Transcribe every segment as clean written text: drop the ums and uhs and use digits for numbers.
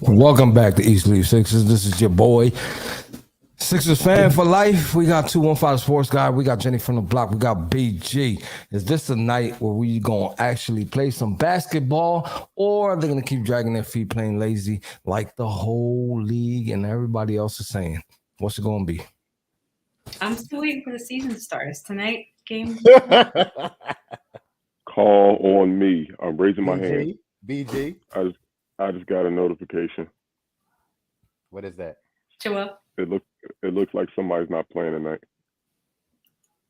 Welcome back to East Leaf Sixers. This is your boy, Sixers fan for life. We got 215 Sports Guy. We got Jenny from the block. We got BG. Is this the night where we gonna actually play some basketball, or are they gonna keep dragging their feet, playing lazy like the whole league and everybody else is saying? What's it gonna be? I'm still waiting for the season to start. Is tonight game? Call on me. I'm raising my hand. BG. I just got a notification. What is that? Joel, It looks like somebody's not playing tonight.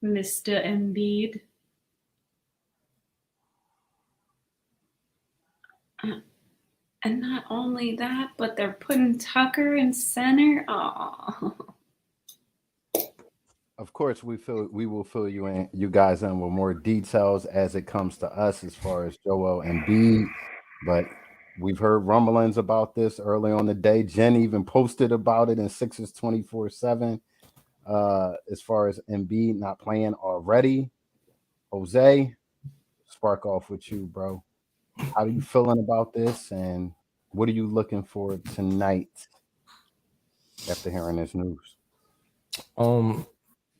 Mr. Embiid. And not only that, but they're putting Tucker in center. Oh, Of course, we will fill you guys in with more details as it comes to us as far as Joel and B. But we've heard rumblings about this early on the day. Jen even posted about it in Sixers 24/7. As far as Embiid not playing already, Jose, spark off with you, bro. How are you feeling about this, and what are you looking for tonight after hearing this news?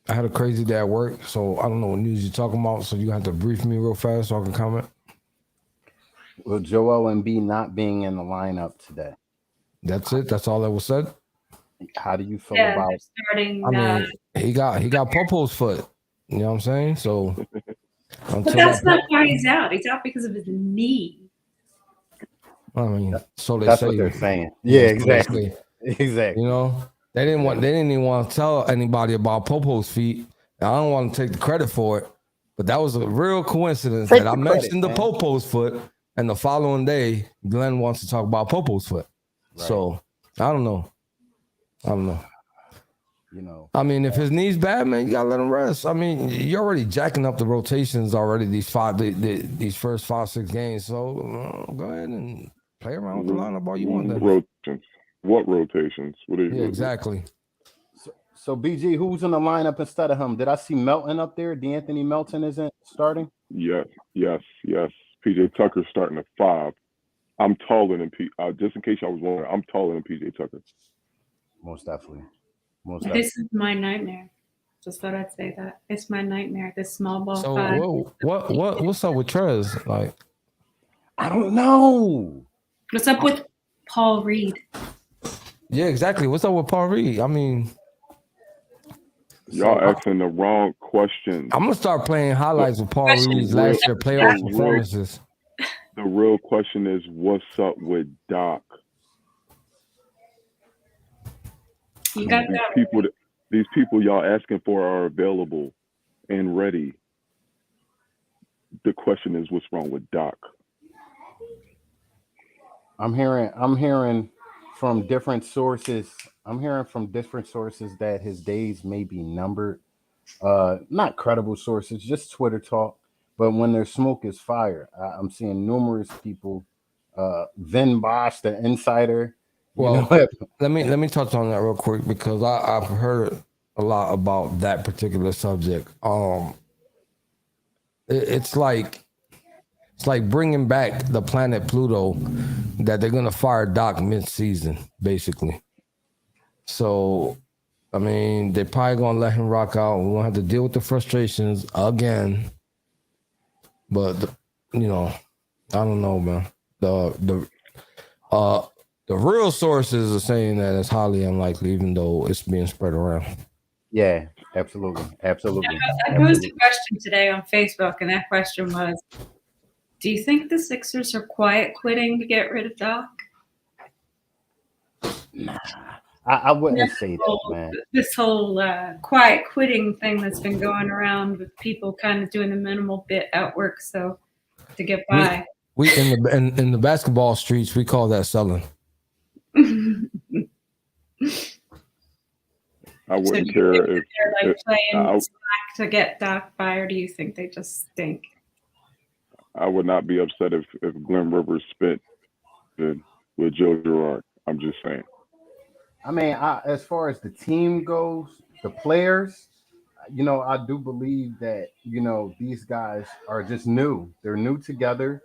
I had a crazy day at work, so I don't know what news you're talking about. So you have to brief me real fast so I can comment. Well, Joel Embiid not being in the lineup today. That's it. That's all that was said. How do you feel yeah, about? they're starting. I mean, he got Popo's foot. You know what I'm saying? So, But that's not why he's out. He's out because of his knee. I mean, so they That's say. what they're saying. Yeah, so exactly. say. Exactly. You know, they didn't even want to tell anybody about Popo's feet. I don't want to take the credit for it, but that was a real coincidence that I mentioned the Popo's foot, and the following day, Glenn wants to talk about Popo's foot. Right. So I don't know. You know, I mean, if his knee's bad, man, you gotta let him rest. I mean, you're already jacking up the rotations already. These first 5-6 games. So go ahead and play around with the lineup all you want. Then. Rotations. What rotations? What are you? Yeah, exactly. So BG, who's in the lineup instead of him? Did I see Melton up there? D'Anthony Melton isn't starting? Yes. PJ Tucker's starting at 5. I'm taller than just in case I was wondering, I'm taller than PJ Tucker. Most definitely. This is my nightmare. Just thought I'd say that. It's my nightmare. This small ball. So what's up with Trez? Like, I don't know. What's up with Paul Reed? Yeah, exactly. What's up with Paul Reed? I mean, y'all asking the wrong question. I'm gonna start playing highlights with Paul Reed's last year playoff performances. The real question is, what's up with Doc? You got these people y'all asking for are available and ready. The question is, what's wrong with Doc? I'm hearing from different sources. That his days may be numbered. Not credible sources, just Twitter talk. But when there's smoke is fire. I'm seeing numerous people. Vin Bosch, the insider. Well, let me touch on that real quick because I've heard a lot about that particular subject. It's like bringing back the planet Pluto, that they're gonna fire Doc mid-season, basically. So, I mean, they're probably gonna let him rock out. We're gonna have to deal with the frustrations again. But I don't know, man. The real sources are saying that it's highly unlikely, even though it's being spread around. Yeah, absolutely. I posed a question today on Facebook, and that question was, do you think the Sixers are quiet quitting to get rid of Doc? Nah, I wouldn't say that, man. This whole quiet quitting thing that's been going around with people kind of doing the minimal bit at work so to get by. We in the basketball streets, we call that selling. I wouldn't care if they're playing slack to get Doc by, or do you think they just stink? I would not be upset if Glenn Rivers spent with Joe Girard. I'm just saying. I mean, as far as the team goes, the players, I do believe that these guys are just new. They're new together.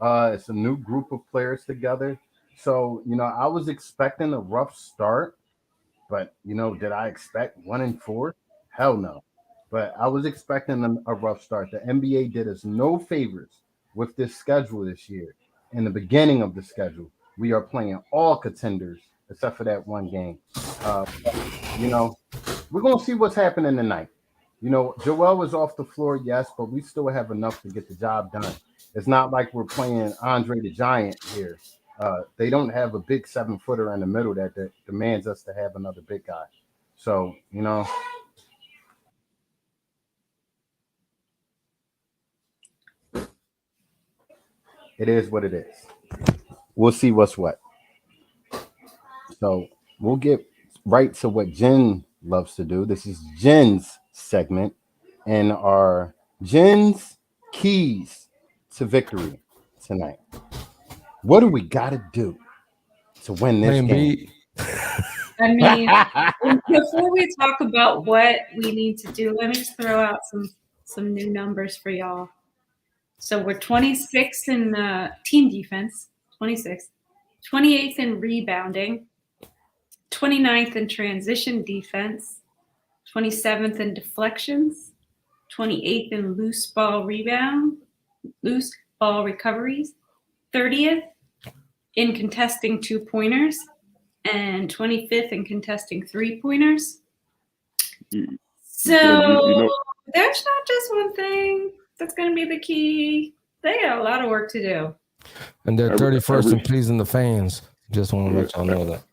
It's a new group of players together. So, I was expecting a rough start, but did I expect 1-4? Hell no. But I was expecting a rough start. The NBA did us no favors with this schedule this year. In the beginning of the schedule, we are playing all contenders except for that one game. You know, we're gonna see what's happening tonight. Joel was off the floor, yes, but we still have enough to get the job done. It's not like we're playing Andre the Giant here. They don't have a big 7-footer in the middle that demands us to have another big guy. So, it is what it is. We'll see what's what. So we'll get right to what Jen loves to do. This is Jen's segment and our Jen's keys to victory tonight. What do we got to do to win this game? I mean, before we talk about what we need to do, let me just throw out some new numbers for y'all. So we're 26th in team defense, 26th, 28th in rebounding, 29th in transition defense, 27th in deflections, 28th in loose ball recoveries, 30th in contesting 2-pointers, and 25th in contesting 3-pointers. So there's not just one thing that's going to be the key. They got a lot of work to do. And they're 31st in pleasing the fans. Just want to let y'all know that.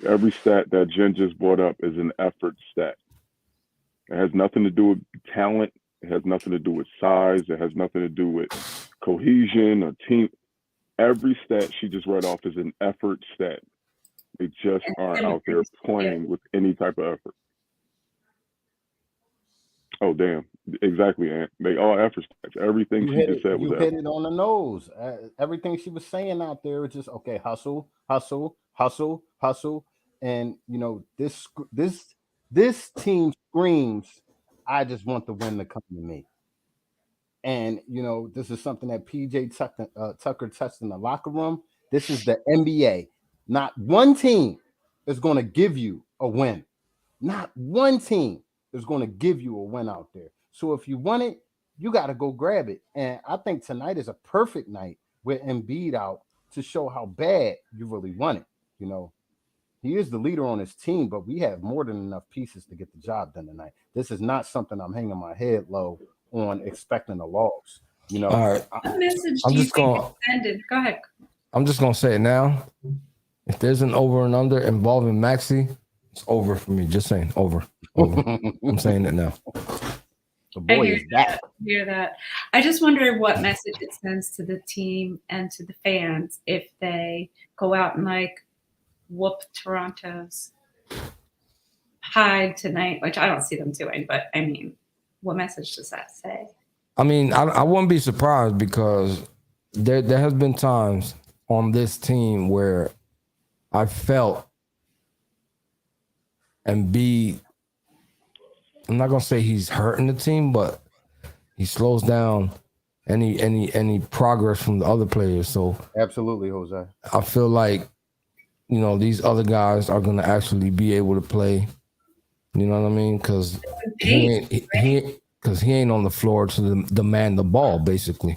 Every stat that Jen just brought up is an effort stat. It has nothing to do with talent. It has nothing to do with size. It has nothing to do with cohesion or team. Every stat she just read off is an effort stat. They just aren't out there playing with any type of effort. Oh, damn. Exactly, Ant. They all effort stats. Everything she just said was effort. You hit it on the nose. Everything she was saying out there was just, okay, hustle, hustle, hustle, hustle. And, this team screams, I just want the win to come to me. And, this is something that PJ Tucker touched in the locker room. This is the NBA. Not one team is going to give you a win. Not one team is going to give you a win out there. So if you want it, you got to go grab it. And I think tonight is a perfect night with Embiid out to show how bad you really want it. He is the leader on his team, but we have more than enough pieces to get the job done tonight. This is not something I'm hanging my head low on expecting a loss. All right. What message do you think is sending? Go ahead. I'm just going to say it now. If there's an over and under involving Maxey, it's over for me. Just saying, over. I'm saying it now. The boy is back. Hear that. I just wonder what message it sends to the team and to the fans if they go out and whoop Toronto's hide tonight, which I don't see them doing. But I mean, what message does that say? I mean, I wouldn't be surprised because there has been times on this team where I felt Embiid, I'm not gonna say he's hurting the team, but he slows down any progress from the other players. So absolutely, Jose. I feel like these other guys are gonna actually be able to play. You know what I mean? Because he ain't on the floor to demand the ball, basically.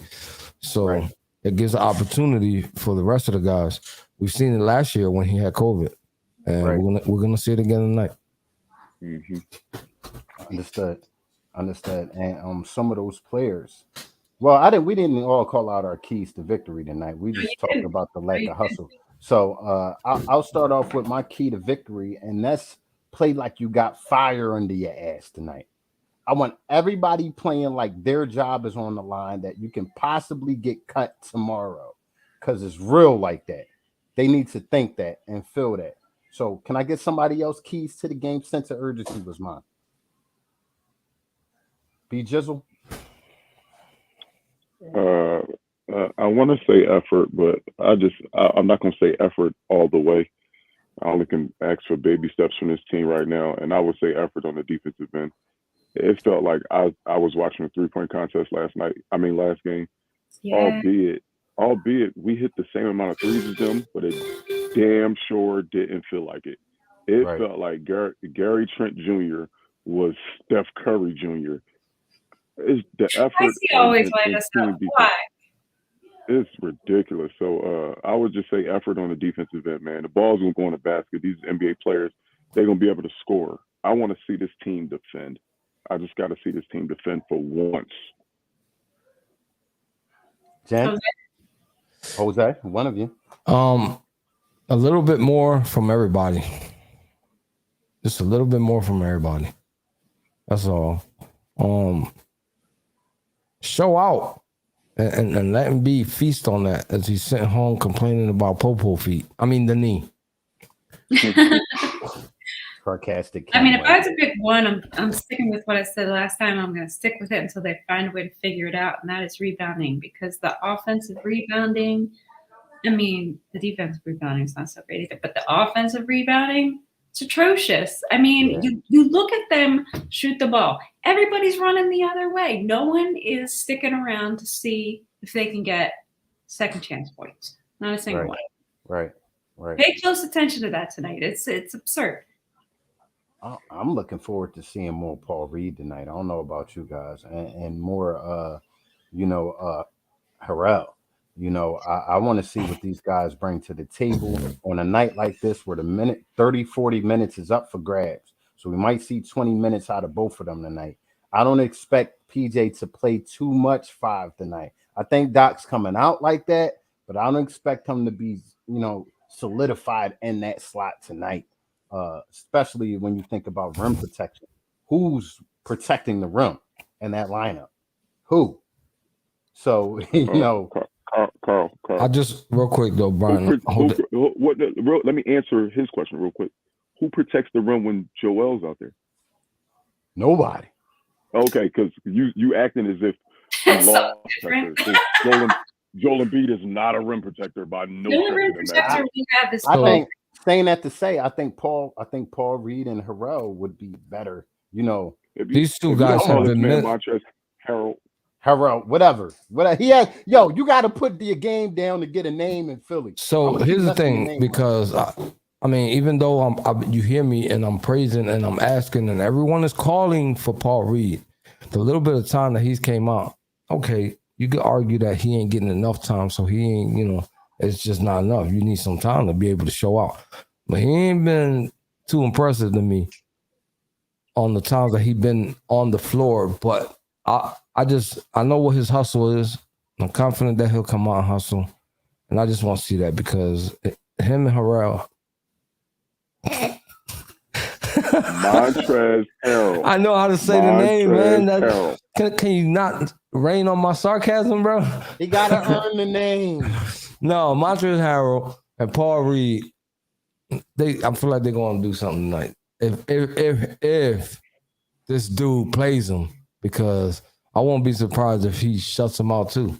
So it gives an opportunity for the rest of the guys. We've seen it last year when he had COVID, and we're gonna see it again tonight. Mm-hmm. Understood. And some of those players. Well, we didn't all call out our keys to victory tonight. We just talked about the lack of hustle. So I'll start off with my key to victory, and that's play like you got fire under your ass tonight. I want everybody playing like their job is on the line, that you can possibly get cut tomorrow, because it's real like that. They need to think that and feel that. So can I get somebody else keys to the game? Sense of urgency was mine. B Jizzle. I want to say effort, but I'm not going to say effort all the way. I only can ask for baby steps from this team right now, and I would say effort on the defensive end. It felt like I was watching a 3-point contest last game, Yeah. albeit albeit we hit the same amount of threes as them, but it damn sure didn't feel like it. It Right. felt like Gary Trent Jr. was Steph Curry Jr. It's the Why effort does he always light and us team up? defense. Why? It's ridiculous. So I would just say effort on the defensive end, man. The ball's gonna go in the basket. These NBA players, they're gonna be able to score. I want to see this team defend. I just got to see this team defend for once. Jen, Jose, one of you. A little bit more from everybody. Just a little bit more from everybody. That's all. Show out and let him be feast on that as he's sitting home complaining about Popo feet. I mean the knee. Sarcastic. I mean, if I had to pick one, I'm sticking with what I said last time. I'm going to stick with it until they find a way to figure it out, and that is rebounding. Because the offensive rebounding, I mean, the defensive rebounding is not so great either, but the offensive rebounding, it's atrocious. I mean, you look at them shoot the ball. Everybody's running the other way. No one is sticking around to see if they can get second chance points. Not a single one. Right. Pay close attention to that tonight. It's absurd. I'm looking forward to seeing more Paul Reed tonight. I don't know about you guys, and more, Harrell. I want to see what these guys bring to the table on a night like this where the 40 minutes is up for grabs. So we might see 20 minutes out of both of them tonight. I don't expect PJ to play too much 5 tonight. I think Doc's coming out like that, but I don't expect him to be, solidified in that slot tonight. Especially when you think about rim protection. Who's protecting the rim in that lineup? Who? So, Carl. I just real quick though, Brian. Let me answer his question real quick. Who protects the rim when Joel's out there? Nobody. Okay, because you acting as if Joel Embiid is not a rim protector by no The only rim protector we have is I think Paul Reed and Harrell would be better. These two guys have been Montrezl Harrell, whatever. He has, you got to put your game down to get a name in Philly. So here's the thing, because I mean, even though you hear me and I'm praising and I'm asking and everyone is calling for Paul Reed, the little bit of time that he's came out, okay, you could argue that he ain't getting enough time, so he ain't, it's just not enough. You need some time to be able to show out. But he ain't been too impressive to me on the times that he been on the floor. But I know what his hustle is. I'm confident that he'll come out and hustle. And I just want to see that because him and Harrell. Montrezl Harrell. I know how to say the name, man. Can you not rain on my sarcasm, bro? He got to earn the name. No, Montrezl Harrell and Paul Reed, I feel like they're going to do something tonight. If this dude plays them, because I won't be surprised if he shuts them out too.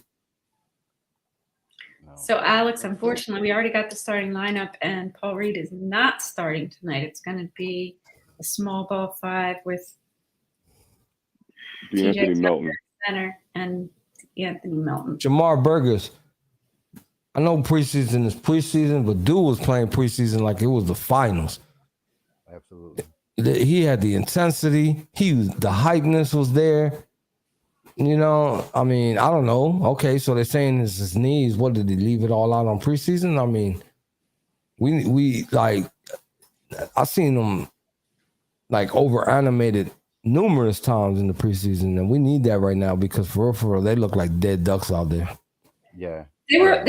So, Alex, unfortunately, we already got the starting lineup, and Paul Reed is not starting tonight. It's going to be a small ball 5 with D'Anthony Melton center and Anthony Melton. Jamar Burgess. I know preseason is preseason, but dude was playing preseason like it was the finals. Absolutely. He had the intensity. The hypeness was there. I mean, I don't know. Okay, so they're saying it's his knees. What, did he leave it all out on preseason? I mean, we like, I seen him like over animated numerous times in the preseason, and we need that right now because for real, they look like dead ducks out there. Yeah. They were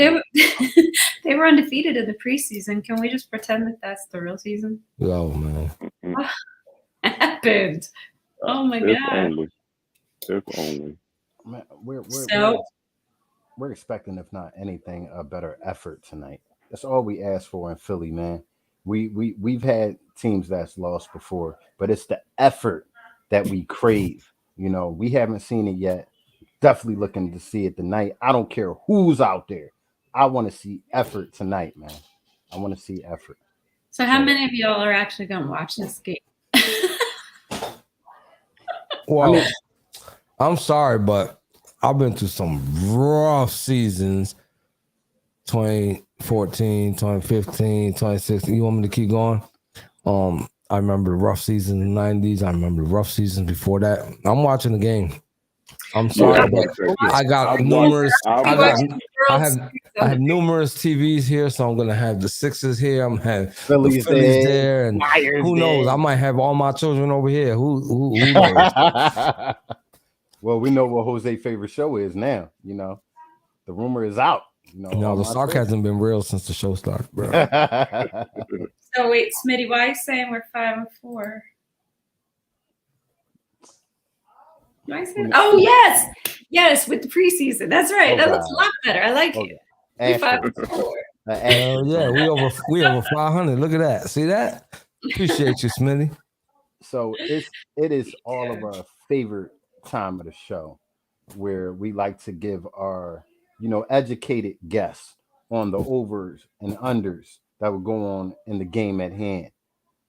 undefeated in the preseason. Can we just pretend that that's the real season? Oh man, what happened? Oh my god! If only. Man, we're expecting, if not anything, a better effort tonight. That's all we ask for in Philly, man. We've had teams that's lost before, but it's the effort that we crave. We haven't seen it yet. Definitely looking to see it tonight. I don't care who's out there. I want to see effort tonight, man. I want to see effort. So how many of y'all are actually going to watch this game? Well, I'm sorry, but I've been through some rough seasons 2014, 2015, 2016. You want me to keep going? I remember the rough season in the 90s. I remember the rough seasons before that. I'm watching the game. I'm sorry, Yeah, but I got I've numerous. watched- I have numerous TVs here, so I'm gonna have the Sixers here. I'm gonna have Phillies the Phillies there, there, and Myers who knows? there. I might have all my children over here. Who knows? Well, we know what Jose's favorite show is now. You know, the rumor is out. You know, No, all the my sarcasm been real since the show started, bro. children. So wait, Smitty, why are you saying we're 5-4? Did I say? Oh yes, with the preseason. That's right. Oh, that looks God. a lot better. I like it. We're Asterisk. 5-4. Hell yeah, we over 500. Look at that. See that? Appreciate you, Smitty. So it is all of our favorite time of the show where we like to give our, educated guess on the overs and unders that will go on in the game at hand.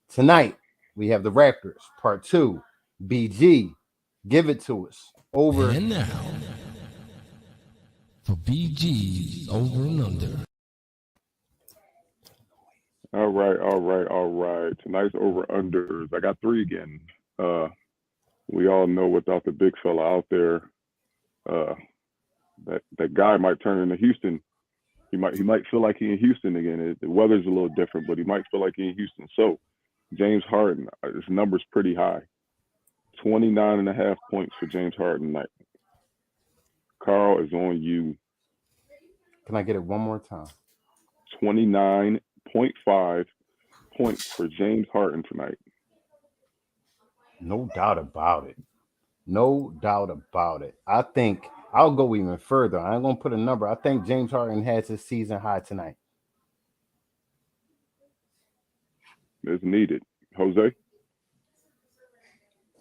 Tonight, we have the Raptors, part 2. BG, give it to us. Over. And now for BG's over and under. All right. Tonight's over-unders. I got 3 again. We all know without the big fella out there, that guy might turn into Houston. He might feel like he in Houston again. The weather's a little different, but he might feel like he in Houston. So James Harden, his number's pretty high. 29.5 points for James Harden tonight. Carl is on you. Can I get it one more time? 29.5 points for James Harden tonight. No doubt about it. No doubt about it. I think I'll go even further. I ain't going to put a number. I think James Harden has his season high tonight. It's needed. Jose?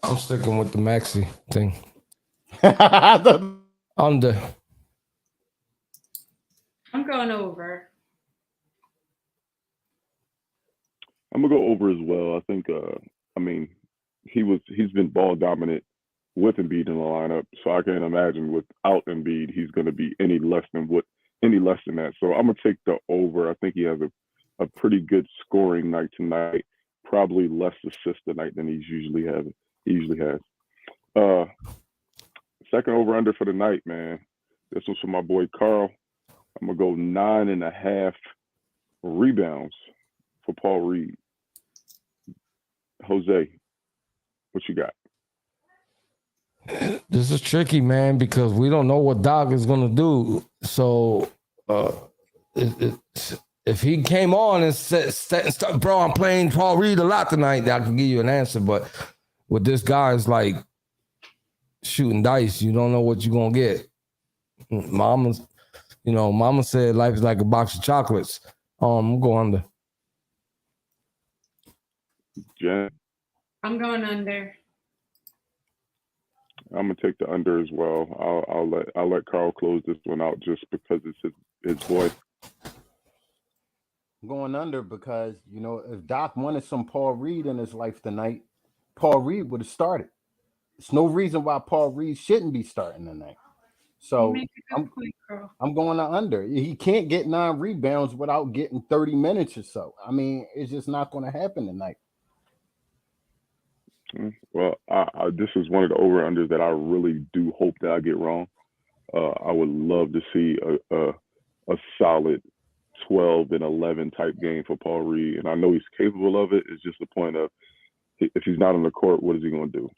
I'm sticking with the Maxi thing. The- Under. I'm going over. I'm gonna go over as well. I think he's been ball dominant with Embiid in the lineup, so I can't imagine without Embiid he's gonna be any less than that. So I'm gonna take the over. I think he has a pretty good scoring night tonight. Probably less assists tonight than he usually has. Second over under for the night, man. This one's for my boy Carl. I'm gonna go 9.5 rebounds for Paul Reed. Jose, what you got? This is tricky, man, because we don't know what Doc is gonna do. So, if he came on and said, "Bro, I'm playing Paul Reed a lot tonight," I can give you an answer. But with this guy, it's like shooting dice. You don't know what you're gonna get. Mama said life is like a box of chocolates. I'm going under. Jen? I'm going under. I'm gonna take the under as well. I'll let Carl close this one out just because it's his boy. going under because, if Doc wanted some Paul Reed in his life tonight, Paul Reed would have started. There's no reason why Paul Reed shouldn't be starting tonight. So I'm going to under. He can't get 9 rebounds without getting 30 minutes or so. I mean, it's just not going to happen tonight. Well, this is one of the over-unders that I really do hope that I get wrong. I would love to see a solid 12 and 11 type game for Paul Reed, and I know he's capable of it. It's just the point of if he's not on the court, what is he going to do?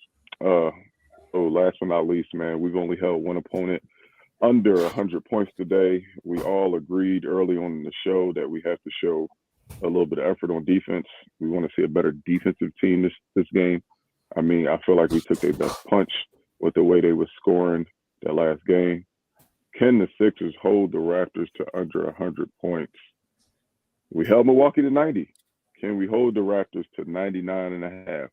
So last but not least, man, we've only held one opponent under 100 points today. We all agreed early on in the show that we have to show a little bit of effort on defense. We want to see a better defensive team this game. I mean, I feel like we took their best punch with the way they were scoring that last game. Can the Sixers hold the Raptors to under 100 points? We held Milwaukee to 90. Can we hold the Raptors to 99.5?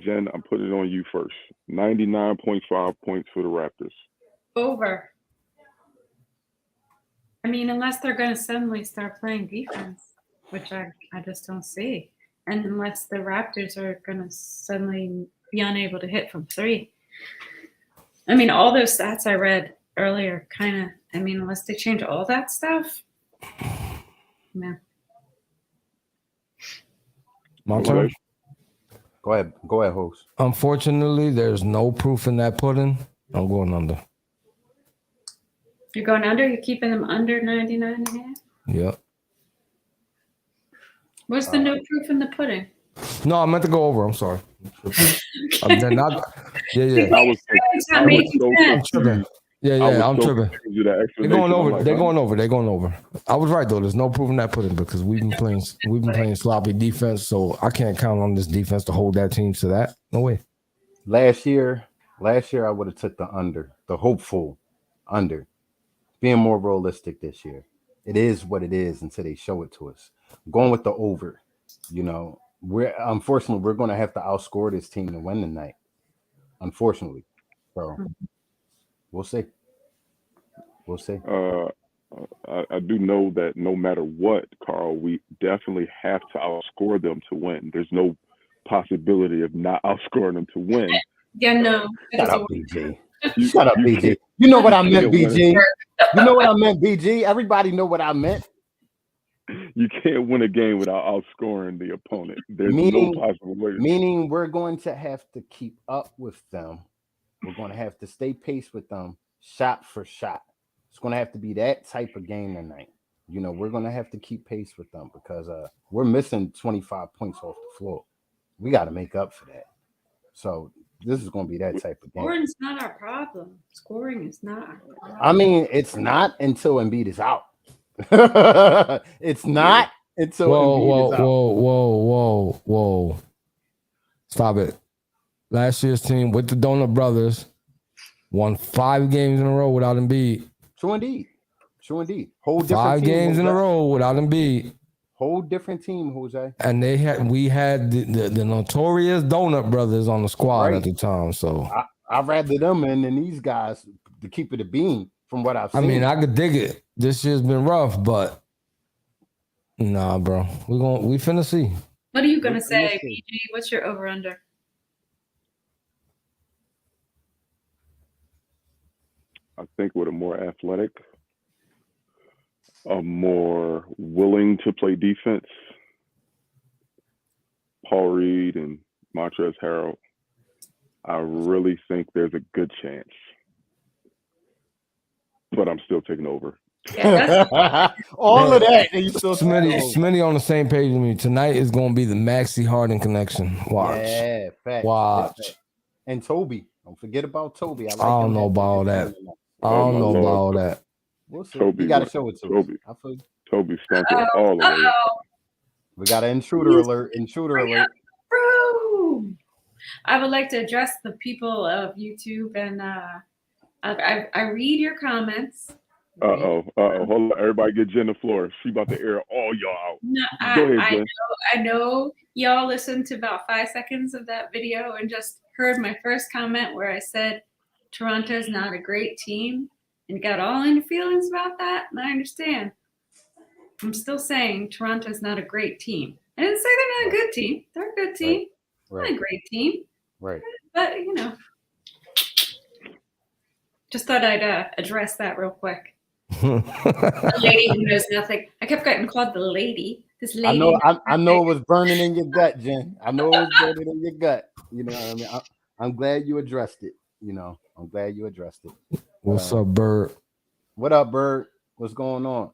Jen, I'm putting it on you first. 99.5 points for the Raptors. Over. I mean, unless they're going to suddenly start playing defense, which I just don't see. And unless the Raptors are going to suddenly be unable to hit from 3. I mean, all those stats I read earlier kind of I mean, unless they change all that stuff. No. My turn. Go ahead, host. Unfortunately, there's no proof in that pudding. I'm going under. You're going under? You're keeping them under 99.5? Yep. What's the no proof in the pudding? No, I meant to go over. I'm sorry. They're not. Yeah. I was so I'm tripping. I'm tripping. They're going over. Like, They're going over. I was right though. There's no proof in that pudding because we've been playing sloppy defense. So I can't count on this defense to hold that team to that. No way. Last year I would have took the under, the hopeful under. Being more realistic this year. It is what it is until they show it to us. Going with the over. You know, we're going to have to outscore this team to win tonight. Unfortunately. So we'll see. I do know that no matter what, Carl, we definitely have to outscore them to win. There's no possibility of not outscoring them to win. Yeah, no. Shut up, BG. Shut up, BG. You know what I meant, BG. You know what I meant, BG. Everybody know what I meant. You can't win a game without outscoring the opponent. There's no possible way. Meaning we're going to have to keep up with them. We're going to have to stay pace with them shot for shot. It's going to have to be that type of game tonight. You know, we're going to have to keep pace with them because we're missing 25 points off the floor. We got to make up for that. So this is going to be that type of game. Scoring's not our problem. Scoring is not our problem. I mean, it's not until Embiid is out. It's not until Embiid is out. Whoa. Stop it. Last year's team with the Donut Brothers won 5 games in a row without Embiid. True indeed. Whole different 5 games in a row without Embiid. Whole different team, Jose. And we had the notorious Donut Brothers on the squad at the time. So I'd rather them than these guys to keep it a beam from what I've seen. I mean, I could dig it. This year's been rough, but nah, bro. We finna see. What are you gonna say, BG? What's your over under? I think with a more athletic, a more willing to play defense, Paul Reed and Montrezl Harrell, I really think there's a good chance. But I'm still taking over. Yeah, all of that. And you still Smitty on the same page with me. Tonight is going to be the Maxey Harden connection. Watch. Yeah, fact. Watch. Fact. And Toby. Don't forget about Toby. I don't know about all that. I don't know about all that. We'll see. Toby, you got to show it to us. Toby stunted all the way. We got an intruder alert. Bro. I would like to address the people of YouTube, and I read your comments. Hold on. Everybody get Jen the floor. She about to air all y'all out. No, Go ahead, Jen. I know y'all listened to about 5 seconds of that video and just heard my first comment where I said Toronto's not a great team and got all into feelings about that. And I understand. I'm still saying Toronto's not a great team. I didn't say they're not a good team. They're a good team. Right. Not a great team. Right. But, just thought I'd address that real quick. The lady who knows nothing. I kept getting called the lady. This lady. I know it was burning in your gut, Jen. I know it was burning in your gut. You know what I mean? I'm glad you addressed it. I'm glad you addressed it. What's up, Bird? What up, Bird? What's going on?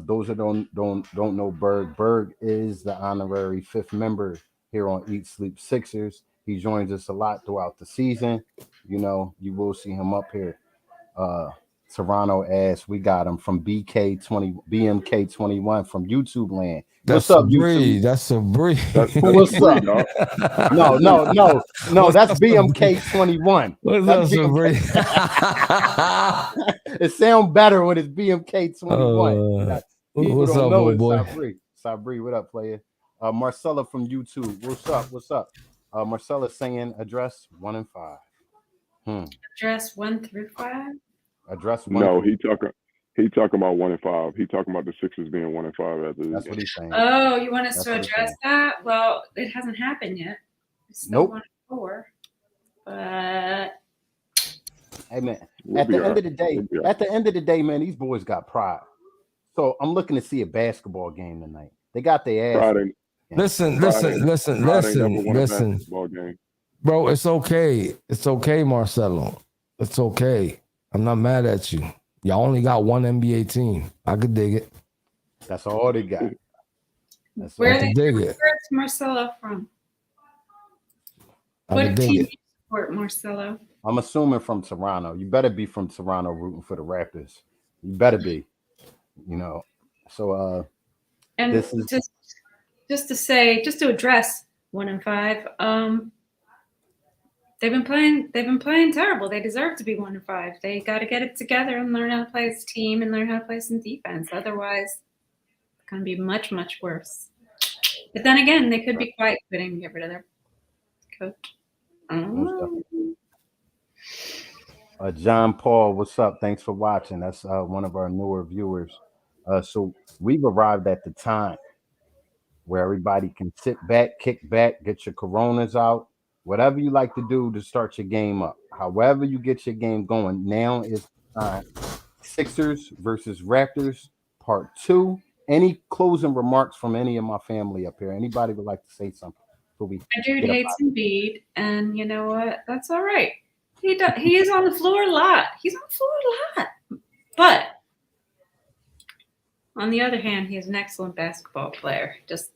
Those that don't know Berg is the honorary 5th member here on Eat Sleep Sixers. He joins us a lot throughout the season. You will see him up here. Toronto ass, we got him from BMK21 from YouTube land. What's up, YouTube? That's a breed. What's up? No, that's BMK21. What's up, Sabri? It sounds better when it's BMK21. What's up, boy? Sabri, what up, player? Marcella from YouTube. What's up? Marcella saying address 1 and 5. Address 1 through 5? Address 1. No, he talking about 1 and 5. He talking about the Sixers being 1 and 5 after this. That's what he's saying. Oh, you want us to address that? Well, it hasn't happened yet. It's still 1 and 4. But Hey man, We'll at be the all end right. of the day, We'll be all right. at the end of the day, man, these boys got pride. So I'm looking to see a basketball game tonight. They got their ass. Friday, Listen, Friday, listen, listen, Friday never listen, won a listen, basketball game. bro. It's okay. It's okay, Marcelo. It's okay. I'm not mad at you. Y'all only got one NBA team. I could dig it. That's all they got. That's Where I all. they could dig it. where's Marcelo from? I What could dig team it. do you support, Marcelo? I'm assuming from Toronto. You better be from Toronto rooting for the Raptors. You better be. You know. So And this is just to say, just to address 1-5. They've been playing terrible. They deserve to be 1-5. They got to get it together and learn how to play as a team and learn how to play some defense. Otherwise, it's going to be much, much worse. But then again, they could be quite quitting and get rid of their coach. I don't know. John Paul. What's up? Thanks for watching. That's one of our newer viewers. So we've arrived at the time where everybody can sit back, kick back, get your Coronas out, whatever you like to do to start your game up. However you get your game going, now is time. Sixers versus Raptors, part 2. Any closing remarks from any of my family up here? Anybody would like to say something? My dude hates Embiid, and you know what? That's all right. He is on the floor a lot. He's on the floor a lot. But on the other hand, he's an excellent basketball player. Just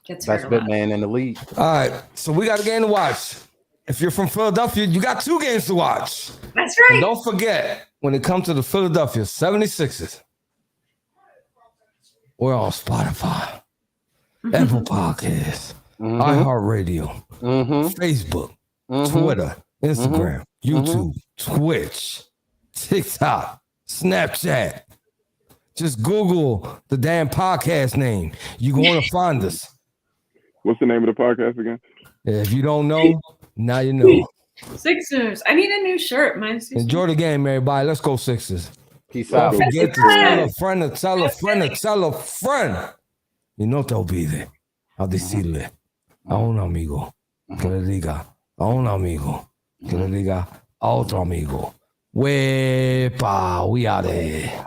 gets hurt Best a big lot. man in the league. All right, so we got a game to watch. If you're from Philadelphia, you got 2 games to watch. That's And right. don't forget, when it comes to the Philadelphia 76ers, we're on Spotify, Apple Podcasts, iHeartRadio, Facebook, Twitter, Instagram, YouTube, Twitch, TikTok, Snapchat. Just Google the damn podcast name. You're going to find us. What's the name of the podcast again? If you don't know, now you know. Sixers. I need a new shirt. Mine's Enjoy the game, everybody. Let's go Sixers. Peace Don't out. forget to tell a friend to tell a friend to tell a friend. Y no te olvides a decirle a un amigo que le diga a un amigo que le diga a otro amigo. Wepa, we out there.